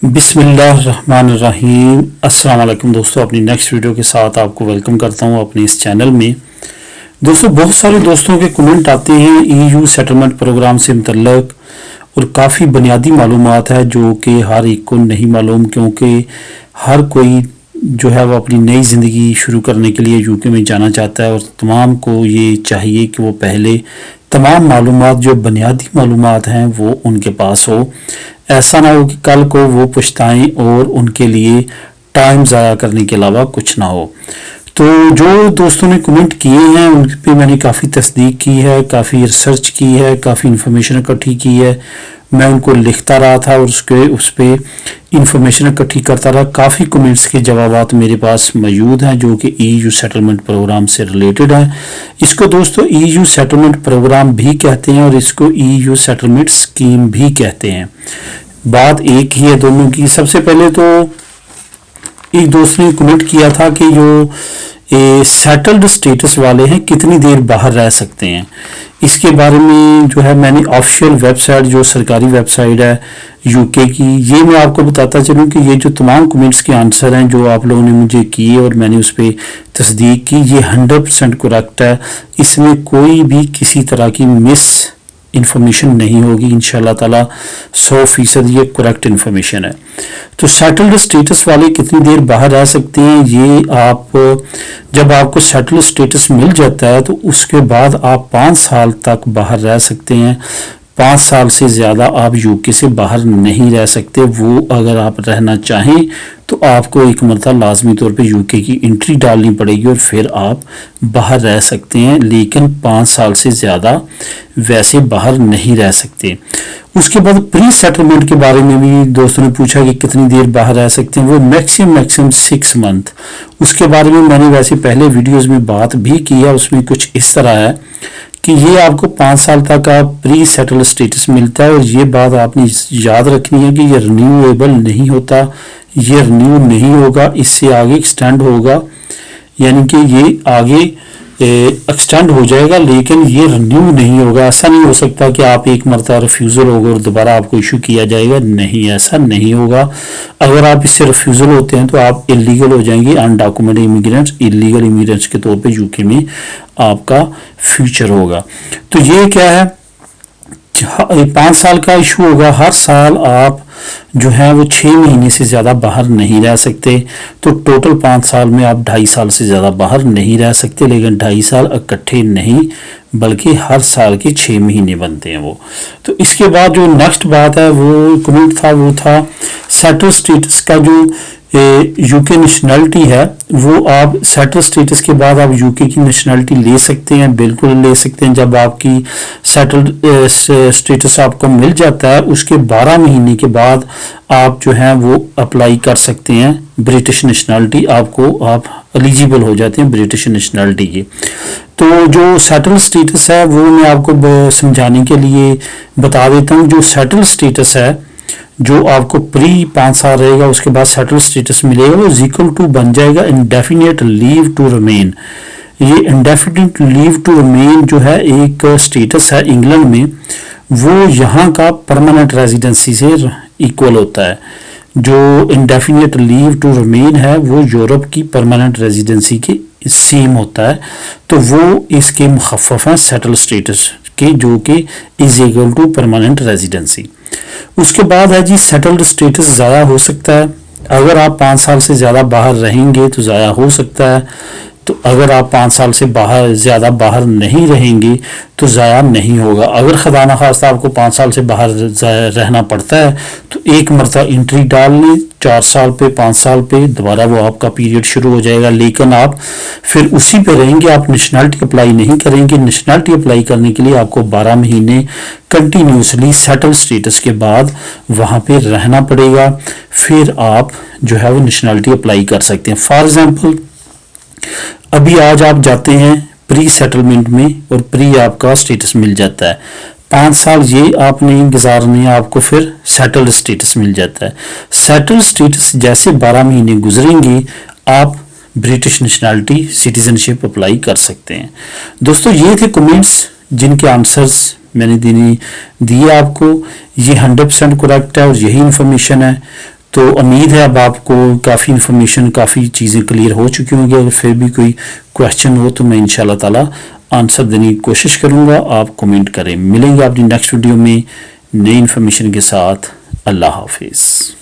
बिस्मिल्लाहिर्रहमानिर्रहीम। अस्सलाम वालेकुम दोस्तों, अपनी नेक्स्ट वीडियो के साथ आपको वेलकम करता हूं अपने इस चैनल में। दोस्तों, बहुत सारे दोस्तों के कमेंट आते हैं ईयू सेटलमेंट प्रोग्राम से मुतल्लक और काफ़ी बुनियादी मालूमात है जो कि हर एक को नहीं मालूम, क्योंकि हर कोई जो है वो अपनी नई ज़िंदगी शुरू करने के लिए यूके में जाना चाहता है और तमाम को ये चाहिए कि वो पहले तमाम मालूमात जो बुनियादी मालूमात हैं वो उनके पास हो। ऐसा ना हो कि कल को वो पछताएं और उनके लिए टाइम ज़ाया करने के अलावा कुछ ना हो। तो जो दोस्तों ने कमेंट किए हैं उन पे मैंने काफ़ी तस्दीक की है, काफ़ी रिसर्च की है, काफ़ी इन्फॉर्मेशन इकट्ठी की है। मैं उनको लिखता रहा था और उस पर इंफॉर्मेशन इकट्ठी करता रहा। काफ़ी कमेंट्स के जवाबात मेरे पास मौजूद हैं जो कि ईयू सेटलमेंट प्रोग्राम से रिलेटेड हैं। इसको दोस्तों ईयू सेटलमेंट प्रोग्राम भी कहते हैं और इसको ईयू सेटलमेंट स्कीम भी कहते हैं। बात एक ही है दोनों की। सबसे पहले तो एक दोस्त ने कमेंट किया था कि जो सेटल्ड स्टेटस वाले हैं कितनी देर बाहर रह सकते हैं। इसके बारे में जो है मैंने ऑफिशियल वेबसाइट, जो सरकारी वेबसाइट है यूके की, ये मैं आपको बताता चलूँ कि ये जो तमाम कमेंट्स के आंसर हैं जो आप लोगों ने मुझे किए और मैंने उस पर तस्दीक की, ये 100% करेक्ट है। इसमें कोई भी किसी तरह की मिस इन्फॉर्मेशन नहीं होगी। इंशाल्लाह ताला 100% ये करेक्ट इन्फॉर्मेशन है। तो सेटल्ड स्टेटस वाले कितनी देर बाहर रह सकते हैं, ये आप जब आपको सेटल्ड स्टेटस मिल जाता है तो उसके बाद आप 5 साल तक बाहर रह सकते हैं। 5 साल से ज़्यादा आप यूके से बाहर नहीं रह सकते। वो अगर आप रहना चाहें तो आपको एक मरतबा लाजमी तौर पे यूके की एंट्री डालनी पड़ेगी और फिर आप बाहर रह सकते हैं, लेकिन 5 साल से ज़्यादा वैसे बाहर नहीं रह सकते। उसके बाद प्री सेटलमेंट के बारे में भी दोस्तों ने पूछा कि कितनी देर बाहर रह सकते हैं। वो मैक्सिमम 6 मंथ। उसके बारे में मैंने वैसे पहले वीडियोज़ में बात भी की है। उसमें कुछ इस तरह है कि ये आपको 5 साल तक का प्री सेटल स्टेटस मिलता है और ये बात आपने याद रखनी है कि ये रिन्यूएबल नहीं होता, ये रिन्यू नहीं होगा, इससे आगे एक्सटेंड होगा, यानी कि ये आगे एक्सटेंड हो जाएगा लेकिन ये रिन्यू नहीं होगा। ऐसा नहीं हो सकता कि आप एक मरतबा रिफ्यूज़ल होगा और दोबारा आपको इशू किया जाएगा, नहीं, ऐसा नहीं होगा। अगर आप इससे रिफ्यूज़ल होते हैं तो आप इलीगल हो जाएंगे, अनडॉक्यूमेंटेड इमिग्रेंट्स, इलीगल इमिग्रेंट्स के तौर पे यूके में आपका फ्यूचर होगा। तो ये क्या है, 5 साल का इशू होगा। हर साल आप जो है वो 6 महीने से ज़्यादा बाहर नहीं रह सकते। तो टोटल 5 साल में आप 2.5 साल से ज़्यादा बाहर नहीं रह सकते, लेकिन 2.5 साल इकट्ठे नहीं बल्कि हर साल के 6 महीने बनते हैं वो। तो इसके बाद जो नेक्स्ट बात है वो कमेंट था, वो था सेटल स्टेटस का। जो यूके नेशनलिटी है वो आप सेटल स्टेटस के बाद आप यूके की नेशनलिटी ले सकते हैं, बिल्कुल ले सकते हैं। जब आपकी सेटल्ड स्टेटस आपको मिल जाता है उसके 12 महीने के बाद आप जो है वो अप्लाई कर सकते हैं ब्रिटिश नेशनलिटी, आप एलिजिबल हो जाते हैं ब्रिटिश नेशनलिटी के। तो जो सेटल स्टेटस है वो मैं आपको समझाने के लिए बता देता हूँ। जो सेटल स्टेटस है जो आपको प्री 5 साल रहेगा उसके बाद सेटल स्टेटस मिलेगा, वो इक्वल टू बन जाएगा इंडेफिनिट लीव टू रिमेन। ये इंडेफिनिट लीव टू रिमेन जो है एक स्टेटस है इंग्लैंड में, वो यहाँ का परमानेंट रेजिडेंसी से इक्वल होता है। जो इंडेफिनिट लीव टू रिमेन है वो यूरोप की परमानेंट रेजिडेंसी के सेम होता है। तो वो इसके मुखफ़फ़ हैं सेटल स्टेटस के, जो कि is equal to permanent residency. उसके बाद है जी सेटल्ड स्टेटस ज़ाया हो सकता है। अगर आप 5 साल से ज़्यादा बाहर रहेंगे तो ज़ाया हो सकता है। तो अगर आप 5 साल से ज़्यादा बाहर नहीं रहेंगे तो ज़ाया नहीं होगा। अगर खुदा न खास्ता आपको 5 साल से बाहर रहना पड़ता है तो एक मरतबा एंट्री डाल लें, 4 साल पे 5 साल पे दोबारा वो आपका पीरियड शुरू हो जाएगा, लेकिन आप फिर उसी पे रहेंगे, आप नेशनलिटी अप्लाई नहीं करेंगे। नेशनलिटी अप्लाई करने के लिए आपको 12 महीने कंटिन्यूसली सेटल स्टेटस के बाद वहाँ पे रहना पड़ेगा, फिर आप जो है वो नेशनलिटी अप्लाई कर सकते हैं। फॉर एग्जाम्पल अभी आज आप जाते हैं प्री सेटलमेंट में और प्री आपका स्टेटस मिल जाता है, 5 साल ये आपने गुजारने, आपको फिर सेटल्ड स्टेटस मिल जाता है। सेटल्ड स्टेटस जैसे 12 महीने गुजरेंगे आप ब्रिटिश नेशनलिटी सिटीजनशिप अप्लाई कर सकते हैं। दोस्तों, ये थे कमेंट्स जिनके आंसर्स मैंने दिए आपको। ये 100% करेक्ट है और यही इंफॉर्मेशन है। तो उम्मीद है अब आपको काफ़ी इन्फॉर्मेशन, काफ़ी चीज़ें क्लियर हो चुकी होंगी। अगर फिर भी कोई क्वेश्चन हो तो मैं इंशाल्लाह ताला आंसर देने की कोशिश करूँगा। आप कमेंट करें। मिलेंगे अपनी नेक्स्ट वीडियो में नई इन्फॉर्मेशन के साथ। अल्लाह हाफिज़।